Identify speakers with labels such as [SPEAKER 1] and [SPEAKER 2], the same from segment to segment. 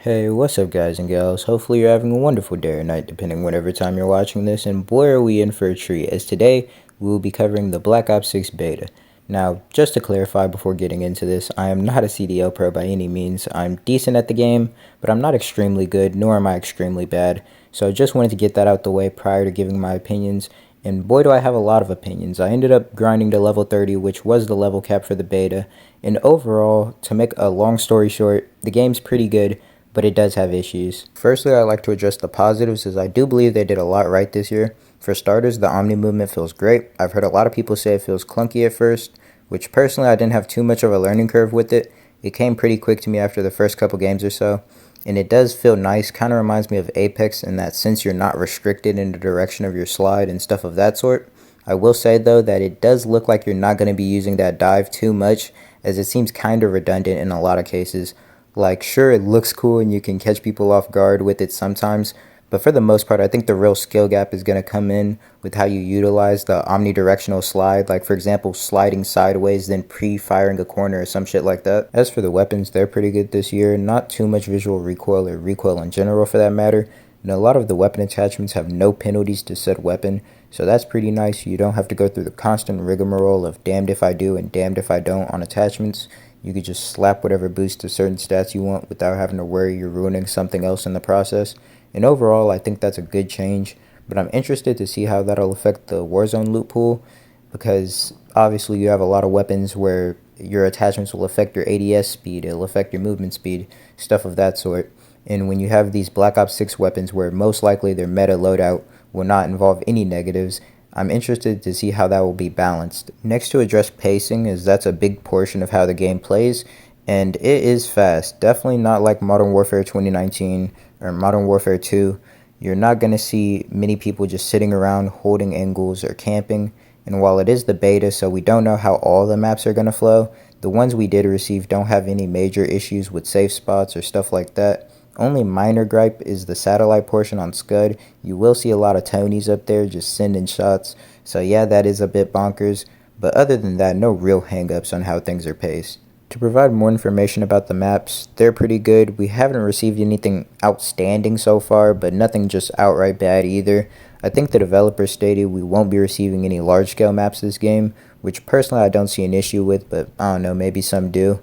[SPEAKER 1] Hey, what's up, guys and gals? Hopefully, you're having a wonderful day or night, depending whatever time you're watching this. And boy, are we in for a treat, as today we will be covering the Black Ops 6 beta. Now, just to clarify before getting into this, I am not a CDL pro by any means. I'm decent at the game, but I'm not extremely good, nor am I extremely bad. So I just wanted to get that out the way prior to giving my opinions. And boy, do I have a lot of opinions. I ended up grinding to level 30, which was the level cap for the beta. And overall, to make a long story short, the game's pretty good, but it does have issues. Firstly, I'd like to address the positives, as I do believe they did a lot right this year. For starters, the Omni movement feels great. I've heard a lot of people say it feels clunky at first, which personally I didn't have too much of a learning curve with it. It came pretty quick to me after the first couple games or so, and it does feel nice. Kind of reminds me of Apex in that since you're not restricted in the direction of your slide and stuff of that sort. I will say though that it does look like you're not going to be using that dive too much, as it seems kind of redundant in a lot of cases. Like, sure, it looks cool and you can catch people off guard with it sometimes, but for the most part, I think the real skill gap is going to come in with how you utilize the omnidirectional slide. Like, for example, sliding sideways, then pre-firing a corner or some shit like that. As for the weapons, they're pretty good this year. Not too much visual recoil or recoil in general for that matter. And a lot of the weapon attachments have no penalties to said weapon, so that's pretty nice. You don't have to go through the constant rigmarole of damned if I do and damned if I don't on attachments. You could just slap whatever boost to certain stats you want without having to worry you're ruining something else in the process. And overall, I think that's a good change, but I'm interested to see how that'll affect the Warzone loot pool, because obviously you have a lot of weapons where your attachments will affect your ADS speed, it'll affect your movement speed, stuff of that sort. And when you have these Black Ops 6 weapons where most likely their meta loadout will not involve any negatives, I'm interested to see how that will be balanced. Next, to address pacing, as that's a big portion of how the game plays, and it is fast. Definitely not like Modern Warfare 2019 or Modern Warfare 2. You're not going to see many people just sitting around holding angles or camping. And while it is the beta, so we don't know how all the maps are going to flow, the ones we did receive don't have any major issues with safe spots or stuff like that. Only minor gripe is the satellite portion on Scud. You will see a lot of Tonys up there just sending shots, so yeah, that is a bit bonkers, but other than that, no real hangups on how things are paced. To provide more information about the maps, they're pretty good. We haven't received anything outstanding so far, but nothing just outright bad either. I think the developers stated we won't be receiving any large-scale maps this game, which personally I don't see an issue with, but I don't know, maybe some do.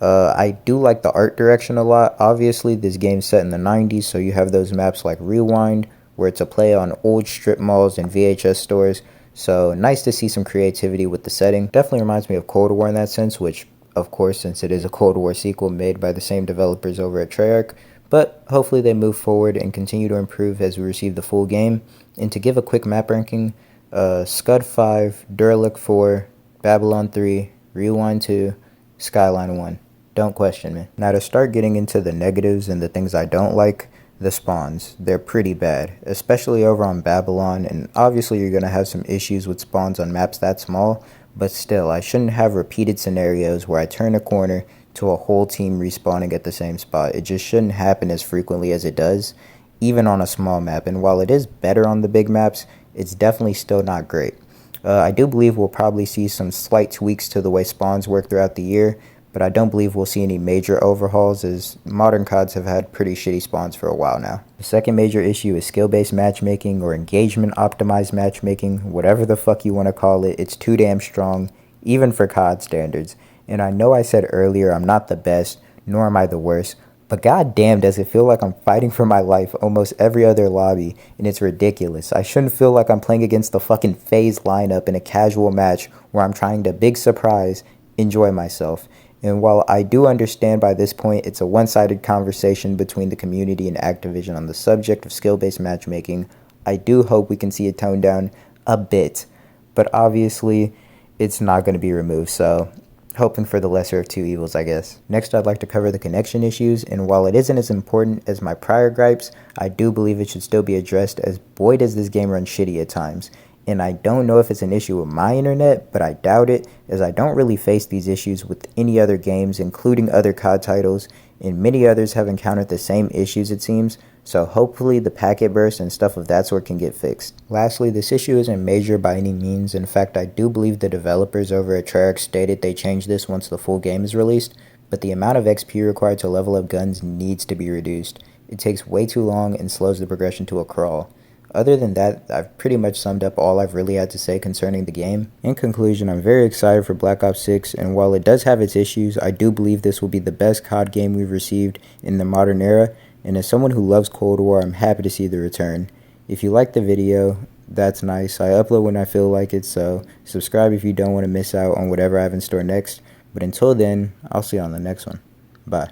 [SPEAKER 1] I do like the art direction a lot. Obviously, this game's set in the 90s, so you have those maps like Rewind, where it's a play on old strip malls and VHS stores. So nice to see some creativity with the setting. Definitely reminds me of Cold War in that sense, which, of course, since it is a Cold War sequel made by the same developers over at Treyarch. But hopefully they move forward and continue to improve as we receive the full game. And to give a quick map ranking, Scud 5, Derelict 4, Babylon 3, Rewind 2, Skyline 1. Don't question me. Now, to start getting into the negatives and the things I don't like, the spawns. They're pretty bad, especially over on Babylon, and obviously you're going to have some issues with spawns on maps that small, but still, I shouldn't have repeated scenarios where I turn a corner to a whole team respawning at the same spot. It just shouldn't happen as frequently as it does, even on a small map, and while it is better on the big maps, it's definitely still not great. I do believe we'll probably see some slight tweaks to the way spawns work throughout the year, but I don't believe we'll see any major overhauls, as modern CODs have had pretty shitty spawns for a while now. The second major issue is skill-based matchmaking or engagement-optimized matchmaking, whatever the fuck you want to call it. It's too damn strong, even for COD standards. And I know I said earlier I'm not the best, nor am I the worst, but goddamn does it feel like I'm fighting for my life almost every other lobby, and it's ridiculous. I shouldn't feel like I'm playing against the fucking FaZe lineup in a casual match where I'm trying to, big surprise, enjoy myself. And while I do understand by this point it's a one-sided conversation between the community and Activision on the subject of skill-based matchmaking, I do hope we can see it toned down a bit. But obviously, it's not going to be removed, so hoping for the lesser of two evils, I guess. Next, I'd like to cover the connection issues, and while it isn't as important as my prior gripes, I do believe it should still be addressed, as boy does this game run shitty at times. And I don't know if it's an issue with my internet, but I doubt it, as I don't really face these issues with any other games, including other COD titles, and many others have encountered the same issues it seems, so hopefully the packet burst and stuff of that sort can get fixed. Lastly, this issue isn't major by any means. In fact, I do believe the developers over at Treyarch stated they changed this once the full game is released, but the amount of XP required to level up guns needs to be reduced. It takes way too long and slows the progression to a crawl. Other than that, I've pretty much summed up all I've really had to say concerning the game. In conclusion, I'm very excited for Black Ops 6, and while it does have its issues, I do believe this will be the best COD game we've received in the modern era, and as someone who loves Cold War, I'm happy to see the return. If you liked the video, that's nice. I upload when I feel like it, so subscribe if you don't want to miss out on whatever I have in store next. But until then, I'll see you on the next one. Bye.